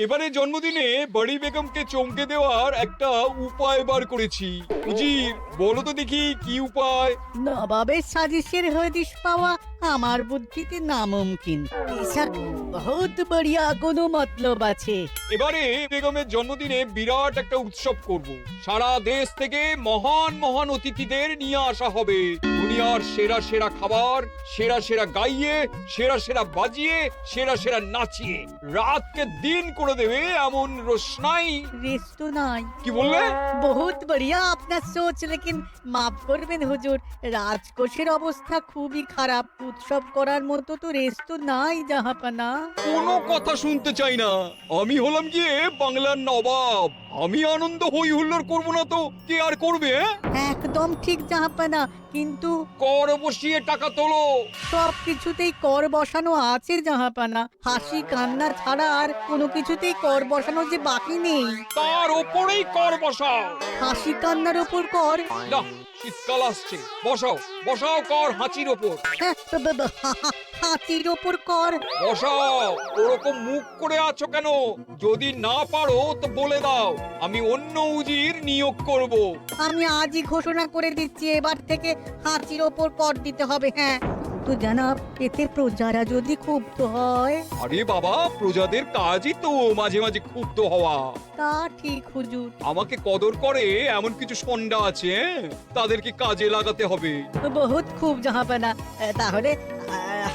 এবারে জন্মদিনে বড়ি বেগমকে চমকে দেওয়ার একটা উপায় বার করেছি। উজির, বলো তো দেখি কি উপায়? নবাবের সাজিশের হদিশ পাওয়া আমার বুদ্ধিতে নামুমকিন। বেশক বহুত বড়িয়া কোনো মতলব আছে। এবারে বেগমের জন্মদিনে বিরাট একটা উৎসব করব। সারা দেশ থেকে মহান মহান অতিথিদের নিয়ে আসা হবে। দুনিয়ার সেরা সেরা খাবার, সেরা সেরা গাইয়ে, সেরা সেরা বাজিয়ে, সেরা সেরা নাচিয়ে রাতকে দিন করে দেবে এমন রোশনাই। রেস্ট নাই। কি বললে? বহুত বড়িয়া আপনার সোচ, লেকিন মাফ করবেন হুজুর, রাজকোষের অবস্থা খুবই খারাপ। উৎসব করার মতো তো রেস্ট নাই জাহাপানা। কোনো কথা শুনতে চাই না। আমি হলাম গিয়ে বাংলার নবাব। আমি আনন্দ হই হুল্লোড় করবো না তো কে আর করবে? একদম ঠিক জাহাপানা, কিন্তু কর বসিয়ে টাকা তোলো। সব কিছুতেই কর বসানো আছে জাহাপানা। হাসি কান্না ছাড়া আর কোনো কিছুতেই কর বসানো যে বাকি নেই। তার ওপরেই কর বসাও। হাসি কান্নার ওপর কর? না, শীতকাল আসছে, বসাও বসাও কর হাঁচির ওপর। হ্যাঁ, হাতির ওপর কর? বসাও। ওরকম মুখ করে আছো কেন? যদি না পারো তো বলে দাও, আমি অন্য উজির নিয়োগ করব। আমি আজই ঘোষণা করে দিচ্ছি, এবার থেকে হাতির ওপর কর দিতে হবে। হ্যাঁ, তো জানাব, এতে প্রজারা যদি ক্ষুব্ধ হয়? আরে বাবা, প্রজাদের কাজই তো মাঝে মাঝে ক্ষুব্ধ হওয়া। তা ঠিক হুজুর। আমাকে কদর করে এমন কিছু সন্ডা আছে, তাদেরকে কাজে লাগাতে হবে। বহুত খুব জাহাপানা। তাহলে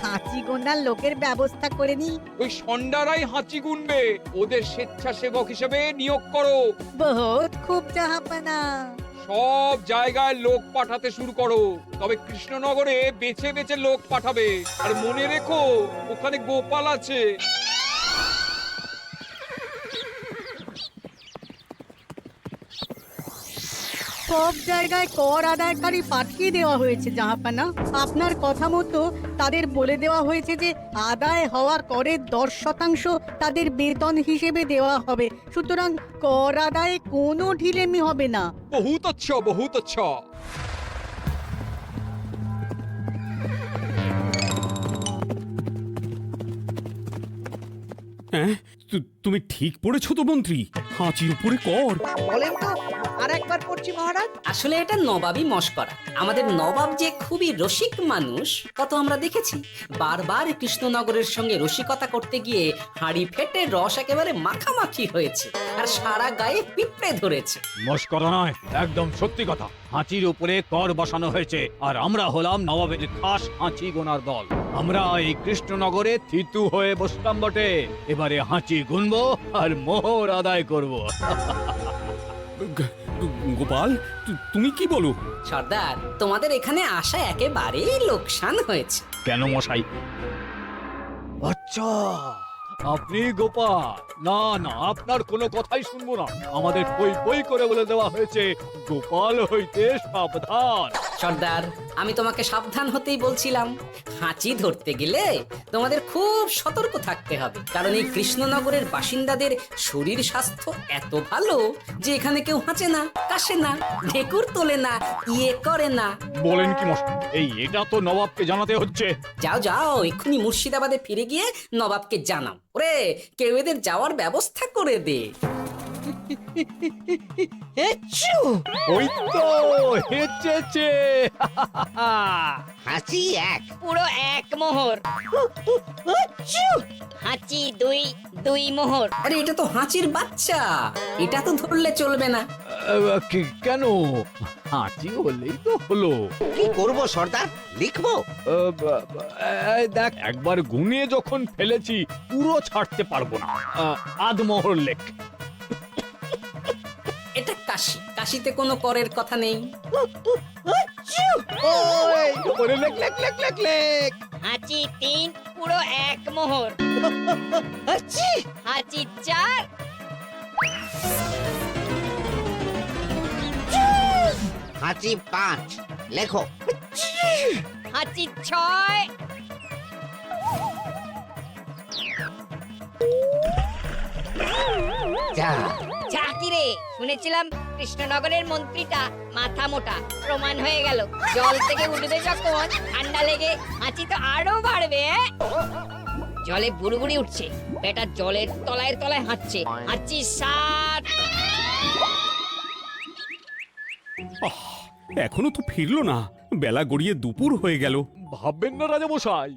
হাঁচি গোনার লোকের ব্যবস্থা করে নি। ওই সন্ডারাই হাঁচি গুনবে। ওদের স্বেচ্ছাসেবক হিসেবে নিয়োগ করো। বহুত খুব জাহাপানা। সব জায়গায় লোক পাঠাতে শুরু করো। তবে কৃষ্ণনগরে বেছে বেছে লোক পাঠাবে। আর মনে রেখো, ওখানে গোপাল আছে। সব জায়গায় কর আদায়কারী পাঠিয়ে দেওয়া হয়েছে জাহাপানা। আপনার কথা মতো তাদের বলে দেওয়া হয়েছে যে আদায় হওয়া করের 10% তাদের বেতন হিসেবে দেওয়া হবে। সুতরাং কর আদায়ে কোনো ঢিলেমি হবে না। বহুত আচ্ছা, বহুত আচ্ছা। হ্যাঁ, তুমি ঠিক পড়েছো তো মন্ত্রী? হাঁচির উপরে কর? বলেন তো, আর একবার পড়ছি মহারাজ। আসলে এটা নবাবই মশকরা। আমাদের নবাব যে খুবই রসিক মানুষ তা তো আমরা দেখেছি। বারবার কৃষ্ণনগরের সঙ্গে রসিকতা করতে গিয়ে হাঁড়ি ফেটে রস একেবারে মাখামাখি হয়েছে, আর সারা গায়ে পিঁপড়ে ধরেছে। মস্করা নয়, একদম সত্যি কথা। হাঁচির উপরে কর বসানো হয়েছে, আর আমরা হলাম নবাবের খাস হাঁচি গোনার দল। আমরা এই কৃষ্ণনগরে থিতু হয়ে বসলাম বটে। এবারে হাঁচি গুনবো আর মোহর আদায় করব। গোপাল, তুমি কি বলো? সর্দার, তোমাদের এখানে আসা একেবারেই লোকসান হয়েছে। কেন মশাই? আচ্ছা, আপনি গোপাল? না না, আপনার কোনো কথাই শুনবো না। আমাদের বই বই করে বলে দেওয়া হয়েছে, গোপাল হইতে সাবধান। সর্দার, আমি তোমাকে সাবধান হতেই বলছিলাম। হাঁচি ধরতে গেলে তোমাদের খুব সতর্ক থাকতে হবে, কারণ এই কৃষ্ণনগরের বাসিন্দাদের শরীর স্বাস্থ্য এত ভালো যে এখানে কেউ হাঁচে না, কাশে না, ঢেকুর তোলে না, ইয়ে করে না। বলেন কি মশাই? এটা তো নবাবকে জানাতে হচ্ছে। যাও যাও, এক্ষুনি মুর্শিদাবাদে ফিরে গিয়ে নবাবকে জানাও। ওরে, কেউ এদের যাওয়ার ব্যবস্থা করে দে। ওই তো হেঁচেছে। হাঁচি এক, পুরো এক মোহর। হাঁচি দুই, দুই মোহর। আরে এটা তো হাঁচির বাচ্চা, এটা তো ধরলে চলবে না। কেন? হাঁচি হলেই তো হলো। কি করব সর্দার? লিখবো? দেখ, একবার গুনিয়ে যখন ফেলেছি পুরো ছাড়তে পারবো না। আধমোহর লেখ। এটা কাশি, কাশিতে কোনো করের কথা নেই। ওরে লেখ লেখ লেখ লেখ লেখ। হাঁচি তিন, পুরো এক মোহর। হাঁচি চার, হাঁচি পাঁচ, লেখো। হাঁচি ছয়, যা, ঝাঁকি রে। শুনেছিলাম কৃষ্ণনগরের মন্ত্রীটা মাথা মোটা, প্রমাণ হয়ে গেল। জল থেকে উঠবে যখন ঠান্ডা লেগে হাঁচি তো আরো বাড়বে। জলে বুড়ুবুড়ি উঠছে, বেটা জলের তলায় তলায় হাঁটছে, হাঁটছি সাত। এখনো তো ফিরলো না, বেলা গড়িয়ে দুপুর হয়ে গেল। ভাববেন না রাজামশাই,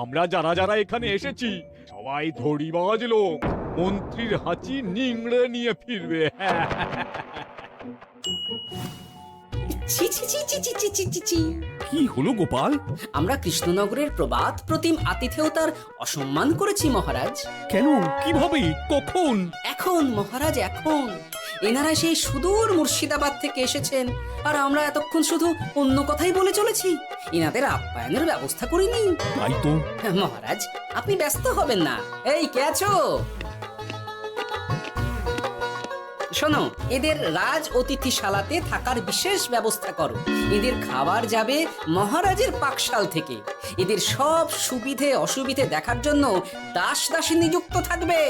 আমরা যারা যারা এখানে এসেছি সবাই ধড়িবাজ লোক, মন্ত্রীর হাঁচি নিংড়ে নিয়ে ফিরবে। ছি ছি ছি ছি ছি ছি ছি ছি ছি। কি হলো গোপাল? আমরা কৃষ্ণনগরের প্রবাদ প্রতিম আতিথেয়তার অসম্মান করেছি মহারাজ। কেন? কিভাবে? কখন? এখন মহারাজ, এখন এনারা সেই সুদূর মুর্শিদাবাদ থেকে এসেছেন, আর আমরা এতক্ষণ শুধু অন্য কথাই বলে চলেছি, এনাদের আপ্যায়নের ব্যবস্থা করিনি। তাই তো। মহারাজ, আপনি ব্যস্ত হবেন না। এই কে আছো? শোনো, এদের রাজ অতিথিশালাতে থাকার বিশেষ ব্যবস্থা করো। এদের খাবার যাবে মহারাজের পাকশাল থেকে। এদের সব সুবিধে অসুবিধে দেখার জন্য দাস দাসী নিযুক্ত থাকবে।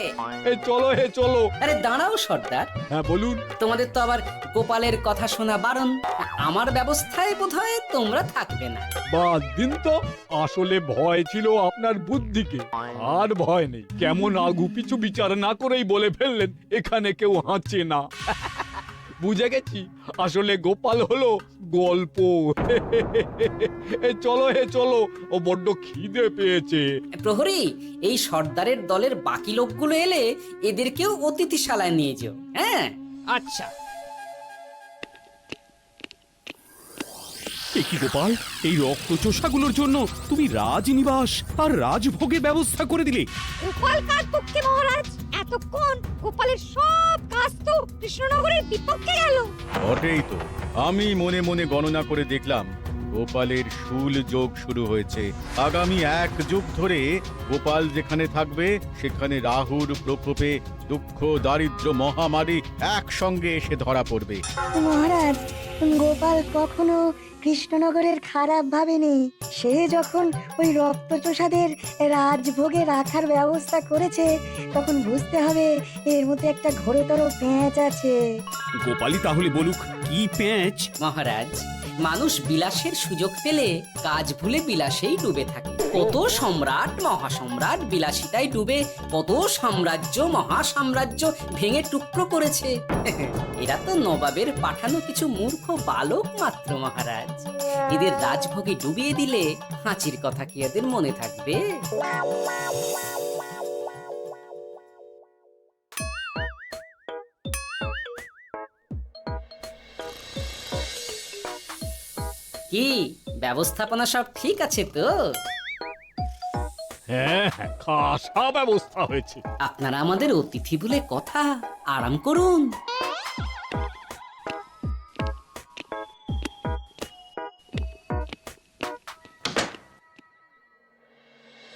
এই চলো হে চলো। আরে দাঁড়াও সর্দার, হ্যাঁ বলুন। তোমাদের তো আবার গোপালের কথা শোনা বারণ। আমার ব্যবস্থায় বোধহয় তোমরা থাকবে না। বাদ দিন তো, আসলে ভয় ছিল আপনার বুদ্ধিকে, আর ভয় নেই। কেমন আগু পিছু বিচার না করেই বলে ফেললেন এখানে কেউ হাঁচে না। বুঝে গেছি, আসলে গোপাল হলো গল্প। এই চলো হে চলো, ও বড্ড খিদে পেয়েছে। প্রহরী, এই সর্দারের দলের বাকি লোকগুলো এলে এদেরকেও অতিথিশালায় নিয়ে যেও। হ্যাঁ, আচ্ছা। এ কি গোপাল, এই রক্তচোষাগুলোর জন্য তুমি রাজনিবাস আর রাজভোগের ব্যবস্থা করে দিলে? গোপাল কার পক্ষে মহারাজ? এতক্ষণ গোপালের সব কাজ তো কৃষ্ণনগরের বিপক্ষে গেল। বটেই তো, আমি মনে মনে গণনা করে দেখলাম গোপালের শুল যোগ শুরু হয়েছে। আগামী 1 যুগ ধরে গোপাল যেখানে থাকবে সেখানে রাহুর প্রকোপে দুঃখ দারিদ্র মহামারী একসঙ্গে এসে ধরা পড়বে। মহারাজ, গোপাল কখনো কৃষ্ণনগরের খারাপ ভাবেনি। সে যখন ওই রক্তচোষাদের রাজভোগে রাখার ব্যবস্থা করেছে, তখন বুঝতে হবে এর মধ্যে একটা ঘোরতর পেঁচ আছে। গোপালই তাহলে বলুক, কি পেঁচ? মহারাজ, মানুষ বিলাসের সুযোগ পেলে কাজ ভুলে বিলাসেই ডুবে থাকে। কত সম্রাট মহাসম্রাট বিলাসিতায় ডুবে কত সাম্রাজ্য মহাসাম্রাজ্য ভেঙে টুকরো করেছে। এরা তো নবাবের পাঠানো কিছু মূর্খ বালক মাত্র মহারাজ। এদের রাজভোগে ডুবিয়ে দিলে হাঁচির কথা কি এদের মনে থাকবে? কি ব্যবস্থাপনা সব ঠিক আছে তো? হ্যাঁ হ্যাঁ, খাসা ব্যবস্থা হয়েছে। আপনারা আমাদের অতিথি বলে কথা, আরাম করুন।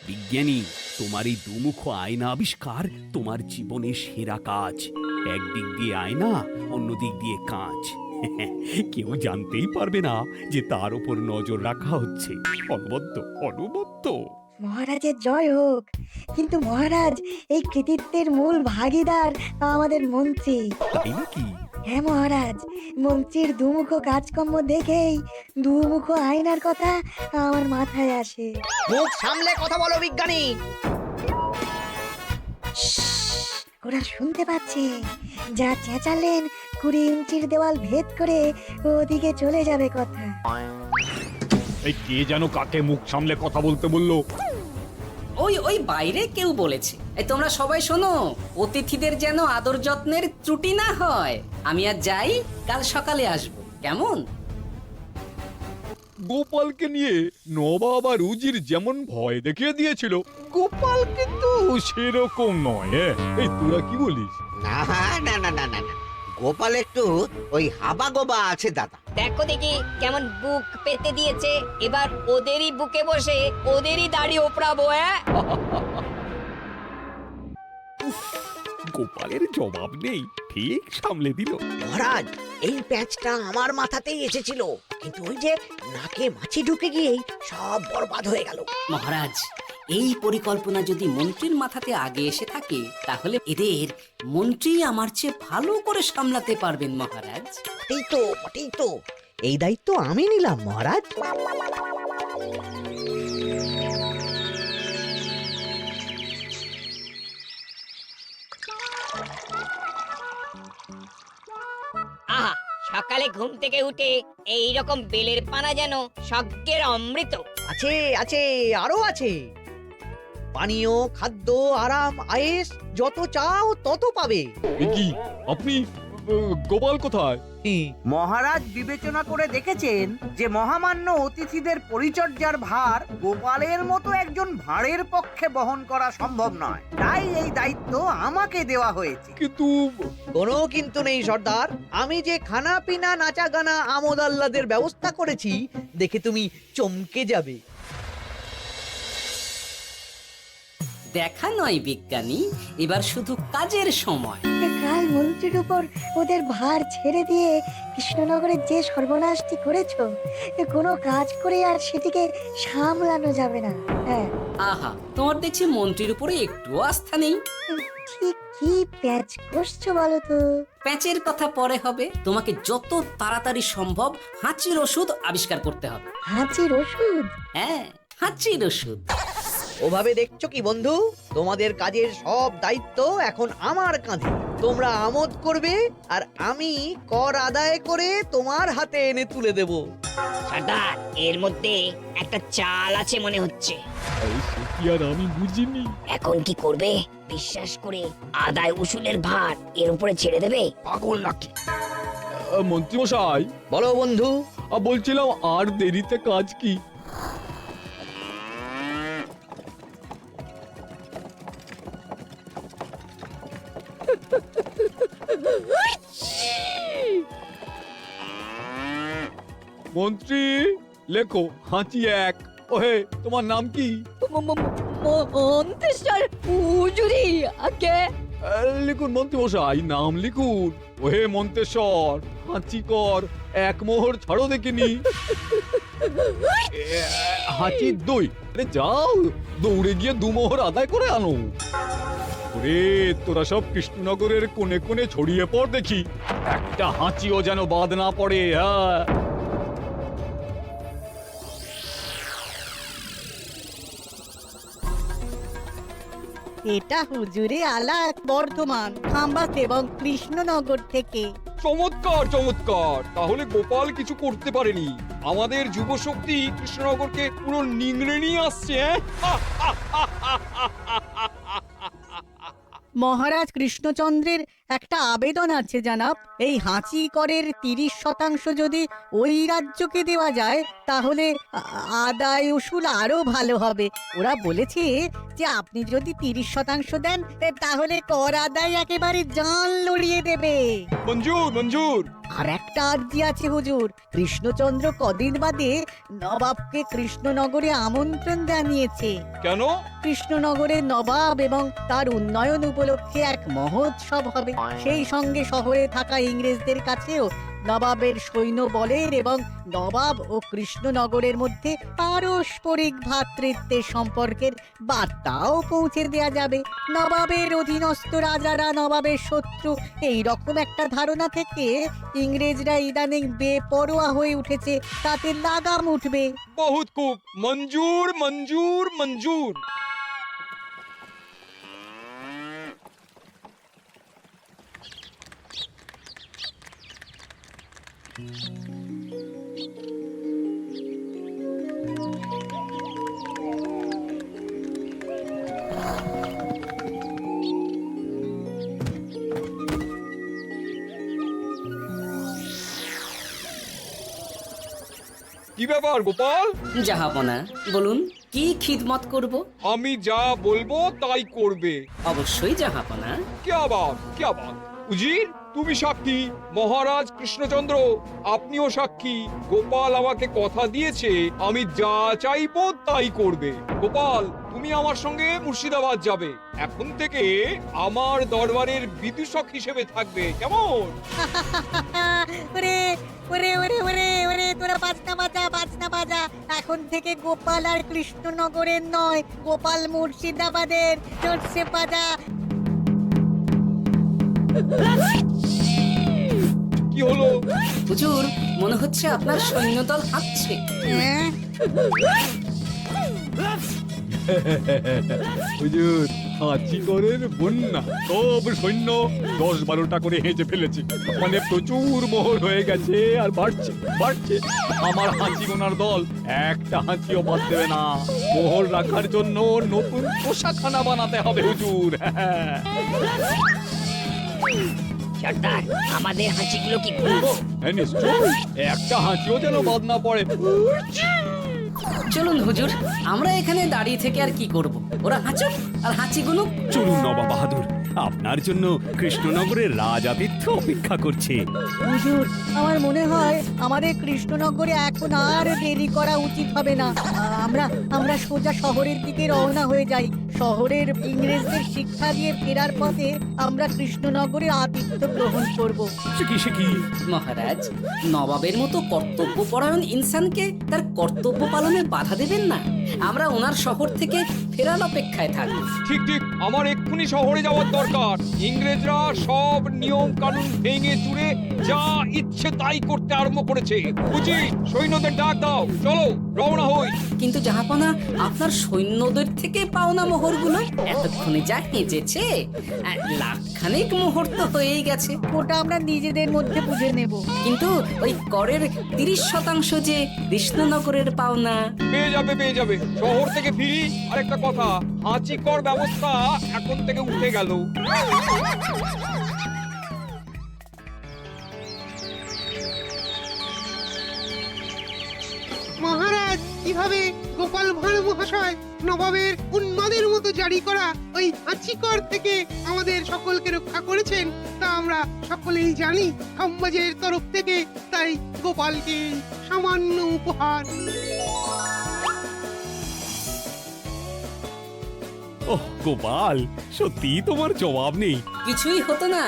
বিজ্ঞানী, তোমার এই দুমুখ আয়না আবিষ্কার তোমার জীবনের সেরা কাজ। একদিক দিয়ে আয়না, অন্য দিক দিয়ে কাঁচ। কেউ জানতেই পারবে না যে তার উপর নজর রাখা হচ্ছে। অনবদ্য অনবদ্য। মহারাজের জয় হোক। কিন্তু মহারাজ, এই কৃতিত্বের মূল ভাগীদার আমাদের মন্ত্রী। তাই নাকি? হ্যাঁ মহারাজ, মন্ত্রীর দুমুখ কাজকর্ম দেখেই দুমুখ আয়নার কথা আমার মাথায় আসে। মুখ সামলে কথা বলো বিজ্ঞানী। ওরা শুনতে পাচ্ছে। যা চেঁচালেন 20 ইঞ্চির দেওয়াল ভেদ করে ওদিকে চলে যাবে কথা। এই কে যেন কাকে মুখ সামলে কথা বলতে বললো? ওই ওই বাইরে কেউ বলেছে। এই তোমরা সবাই শোনো, অতিথিদের যেন আদর যত্নের ত্রুটি না হয়। আমি আর যাই, কাল সকালে আসবো, কেমন? গোপালকে নিয়ে নবাব আর উজির যেমন ভয় দেখিয়ে দিয়েছিল, গোপাল কিন্তু সেরকম নয়। এই তোরা কি বলিস? না না না না না না, গোপাল একটু ওই হাবা গোবা আছে দাদা। দেখো দেখি কেমন বুক পেতে দিয়েছে। এবার ওদেরই বুকে বসে ওদেরই দাড়ি ওপরাবো। গোপালের জবাব নেই, ঠিক সামলে দিল। মহারাজ, এই প্যাঁচটা আমার মাথাতেই এসেছিল, কিন্তু ওই যে নাকে মাছি ঢুকে গিয়েই সব বরবাদ হয়ে গেল। মহারাজ, এই পরিকল্পনা যদি মন্ত্রীর মাথাতে আগে এসে থাকে, তাহলে এদের মন্ত্রী আমার চেয়ে ভালো করে সামলাতে পারবেন মহারাজ। বটেই তো, এই দায়িত্ব আমি নিলাম মহারাজ। সকালে ঘুম থেকে উঠে এই রকম বেলের পানা যেন স্বর্গের অমৃত। আছে আছে, আরো আছে। পানীয়, খাদ্য, আরাম, আয়েস, যত চাও তত পাবে। এ কি আপনি গোপাল কোথায়? মহারাজ বিবেচনা করে দেখেছেন যে মহামান্য অতিথিদের পরিচর্যার ভার গোপালের মতো একজন ভাঁড়ের পক্ষে বহন করা সম্ভব নয়, তাই এই দায়িত্ব আমাকে দেওয়া হয়েছে। কিন্তু কোনো কিন্তু নেই সর্দার, আমি যে খানা পিনা নাচা গানা আমোদ আহ্লাদের ব্যবস্থা করেছি দেখে তুমি চমকে যাবে। দেখা নয় বিজ্ঞানী, এবার শুধু কাজের সময়। কাল মন্ত্রীর উপর ওদের ভার ছেড়ে দিয়ে কৃষ্ণনগরের যে সর্বনাশটি করেছো, কোনো কাজ করে আর সেটিকে সামলানো যাবে না। হ্যাঁ, আহা, তোমার দেখছি মন্ত্রীর উপরে একটুও আস্থা নেই। ঠিক কি প্যাচ করছো বলো তো? প্যাচের কথা পরে হবে, তোমাকে যত তাড়াতাড়ি সম্ভব হাঁচির ওষুধ আবিষ্কার করতে হবে। হাঁচির ওষুধ? হ্যাঁ, হাঁচির ওষুধ। ওভাবে দেখছো কি বন্ধু? তোমাদের কাজের সব দায়িত্ব এখন আমার কাঁধে। তোমরা আমোদ করবে আর আমি কর আদায় করে তোমার হাতে এনে তুলে দেব। সর্দার, এর মধ্যে একটা চাল আছে মনে হচ্ছে। কি আর আমি বুঝিনি। এখন কি করবে? বিশ্বাস করে আদায় উসুলের ভার এর উপরে ছেড়ে দেবে? পাগল নাকি? মন্ত্রী মশাই, বলো বন্ধু। বলছিলাম আর দেরিতে কাজ কি? মন্ত্রী, লেখো হাঁচি এক। ওহে, তোমার নাম কি? মন্ত্রেশ্বর হুজুরি আগে। লিখুন মন্ত্রী মশাই, নাম লিখুন। ওহে মন্তেশ্বর, হাঁচি কর, এক মোহর ছাড়ো দেখিনি। হাঁচি দুই। আরে যাও, দৌড়ে গিয়ে দু মোহর আদায় করে আনো। ওরে, তোরা সব কৃষ্ণনগরের কোণে কোণে ছড়িয়ে পড় দেখি, একটা হাঁচিও যেন বাদ না পড়ে। হ্যাঁ, এটা হুজুরে আলা বর্ধমান, খাম্বাস এবং কৃষ্ণনগর থেকে। চমৎকার চমৎকার। তাহলে গোপাল কিছু করতে পারেনি, আমাদের যুব শক্তি কৃষ্ণনগরকে পুরো নিংড়ে নিয়ে আসছে। মহারাজ কৃষ্ণচন্দ্রের একটা আবেদন আছে জানাব। এই হাঁচি করের 30% যদি ওই রাজ্যকে দেওয়া যায় তাহলে আদায় উসুল আরো ভালো হবে। ওরা বলেছে যে আপনি যদি 30% দেন তাহলে কর আদায় একেবারে জান লড়িয়ে দেবে। মঞ্জুর মঞ্জুর। আর একটা আর্জি আছে হুজুর, কৃষ্ণচন্দ্র কদিন বাদে নবাবকে কৃষ্ণনগরে আমন্ত্রণ জানিয়েছে। কেন? কৃষ্ণনগরের নবাব এবং তার উন্নয়ন উপলক্ষে এক মহোৎসব হবে। সেই সঙ্গে শহরে থাকা ইংরেজদের কাছেও নবাবের সৈন্য বলের এবং নবাব ও কৃষ্ণনগরের মধ্যে পারস্পরিক ভ্রাতৃত্বের সম্পর্কের বার্তাও পৌঁছে দেয়া যাবে। নবাবের অধীনস্থ রাজারা নবাবের শত্রু, এই রকম একটা ধারণা থেকে ইংরেজরা ইদানিং বেপরোয়া হয়ে উঠেছে, তাতে লাগাম উঠবে। বহুত খুব, মঞ্জুর মঞ্জুর মঞ্জুর। কি ব্যাপার গোপাল? জাহাপনা, বলুন কি খিদমত করব? আমি যা বলবো তাই করবে। অবশ্যই জাহাপনা। क्या बात উজির, তুমি সাক্ষী, মহারাজ কৃষ্ণচন্দ্র আপনিও সাক্ষী। গোপাল আমাকে কথা দিয়েছে আমি যা চাইবো তাই করবে। গোপাল, তুমি আমার সঙ্গে মুর্শিদাবাদ যাবে। এখন থেকে আমার দরবারের বিদূষক হিসেবে থাকবে, কেমন? ওরে ওরে ওরে ওরে ওরে, তোরা বাজনা বাজা। এখন থেকে গোপাল আর কৃষ্ণনগরের নয়, গোপাল মুর্শিদাবাদের। চড়ছে বাজা। কি হলো? হুজুর, মনে হচ্ছে আপনার সৈন্যদল হাঁটছে। হ্যাঁ? হুজুর, হাঁচিগড়ের বন্যা সব সৈন্য 10-12টা করে হেঁচে ফেলেছে, মানে প্রচুর মোহর হয়ে গেছে আর বাড়ছে বাড়ছে। আমার হাঁচি গোনার দল একটা হাঁচিও বাদ দেবে না। মোহর রাখার জন্য নতুন পোশাকখানা বানাতে হবে হুজুর। সর্দার, আমাদের হাঁচিগুলো কি খুলবো? হ্যাঁ, নিশ্চয়ই, একটা হাঁচিও যেন বাদ না পড়ে। চলুন হুজুর, আমরা এখানে দাঁড়িয়ে থেকে আর কি করব? ওরা হাঁচুক আর হাঁচি গুনুক। চলুন নবাব বাহাদুর, আপনার জন্য কৃষ্ণনগরের রাজাতিথ্য অপেক্ষা করছে। হুজুর, আমার মনে হয় আমাদের কৃষ্ণনগরে এখন আর দেরি করা উচিত হবে না। আমরা সোজা শহরের দিকে রওনা হয়ে যাই। শহরের ইংরেজদের শিক্ষা দিয়ে ফেরার পথে আমরা কৃষ্ণনগরে আতিথ্য গ্রহণ করব। সে কি মহারাজ, নবাবের মতো কর্তব্যপরায়ণ ইনসানকে তার কর্তব্য পালনে বাধা দেবেন না। আমরা ওনার শহর থেকে ফেরার অপেক্ষায় থাকবো। ঠিক ঠিক, আমার এক্ষুনি শহরে যাওয়ার দরকার। ইংরেজরা সব নিয়ম কানুন ভেঙে চুরে যা ইচ্ছে তাই করতে আরম্ভ করেছে। বুঝি, সৈন্যদের ডাক দাও, চলো রওনা হই। কিন্তু জাহাপনা, আপনার সৈন্যদের থেকে পাওনা মোহরগুলো এতক্ষণে যা হেঁচেছে, লাখখানেক মোহর তো হয়েই গেছে। ওটা আমরা নিজেদের মধ্যে বুঝে নেব। কিন্তু ওই করের 30% যে কৃষ্ণনগরের পাওনা। পেয়ে যাবে পেয়ে যাবে। শহর থেকে ফিরি আর একটা কথা, হাঁচি কর ব্যবস্থা এখন থেকে উঠে গেল। মহারাজ, কিভাবে গোপাল ভাঁড় মহাশয় নবাবের উন্মাদের মতো জারি করা ওই হাঁচিকর থেকে আমাদের সকলকে রক্ষা করেছেন তা আমরা সকলেই জানি। সমাজের তরফ থেকে তাই গোপালকে সামান্য উপহার। ওহ গোপাল, সত্যি তোমার জবাব নেই। কিছুই হতো না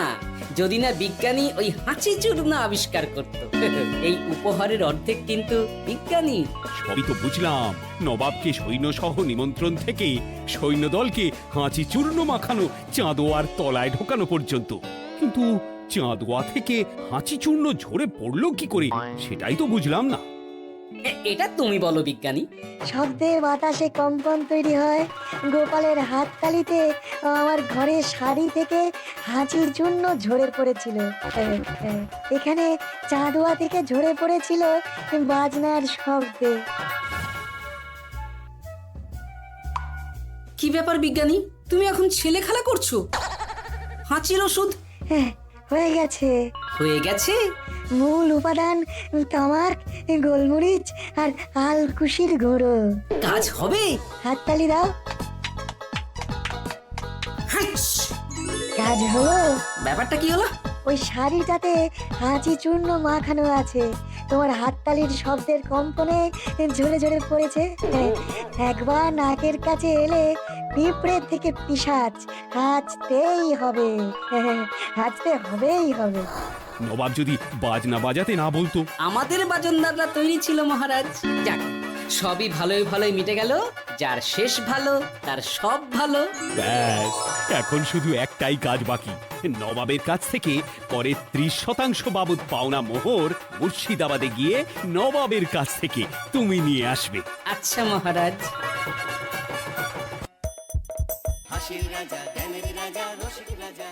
যদি না বিজ্ঞানী ওই হাঁচি চূর্ণ আবিষ্কার করত। এই উপহারের অর্ধেক কিন্তু বিজ্ঞানী। সবই তো বুঝলাম, নবাবকে সৈন্য সহ নিমন্ত্রণ থেকে সৈন্যদলকে হাঁচি চূর্ণ মাখানো চাঁদোয়ার তলায় ঢোকানো পর্যন্ত, কিন্তু চাঁদোয়া থেকে হাঁচি চূর্ণ ঝরে পড়লো কি করে সেটাই তো বুঝলাম না। এটা তুমি বলো বিজ্ঞানী। শব্দের বাতাসে কম্পন তৈরি হয়। গোপালের হাততালিতে আমার ঘরের শাড়ি থেকে হাঁচির জন্য ঝরে পড়েছিল। এখানে চাঁদোয়া থেকে ঝরে পড়েছিল বাজনার শব্দে। কি ব্যাপার বিজ্ঞানী, তুমি এখন ছেলে খেলা করছো? হাঁচির ওষুধ হয়ে গেছে। হয়ে গেছে? মূল উপাদান তামাক, গোলমরিচ আর আলকুশির গুঁড়ো। কাজ হবে? হাততালি দাও। হাঁচ! কাজ হলো। ব্যাপারটা কি হলো? ওই শাড়িটাতে হাঁচি চূর্ণ মাখানো আছে। তোমার হাততালির শব্দের কম্পনে ঝরে ঝরে পড়েছে। একবার নাকের কাছে এলে পিঁপড়ের থেকে পিশাচ হাঁচতেই হবে। হাঁচতে হবেই হবে। নবাব যদি বাজনা বাজাতে না বলতো। আমাদের বাজনদাররা তৈরি ছিল মহারাজ। যাক, সবই ভালোই ভালোই মিটে গেল। যার শেষ ভালো তার সব ভালো। ব্যাস, এখন শুধু একটাই কাজ বাকি। নবাবের কাছ থেকে করে 30% বাবদ পাওনা মোহর মুর্শিদাবাদে গিয়ে নবাবের কাছ থেকে তুমি নিয়ে আসবে। আচ্ছা মহারাজ। হাসির রাজা, জ্ঞানের রাজা, রসিক রাজা।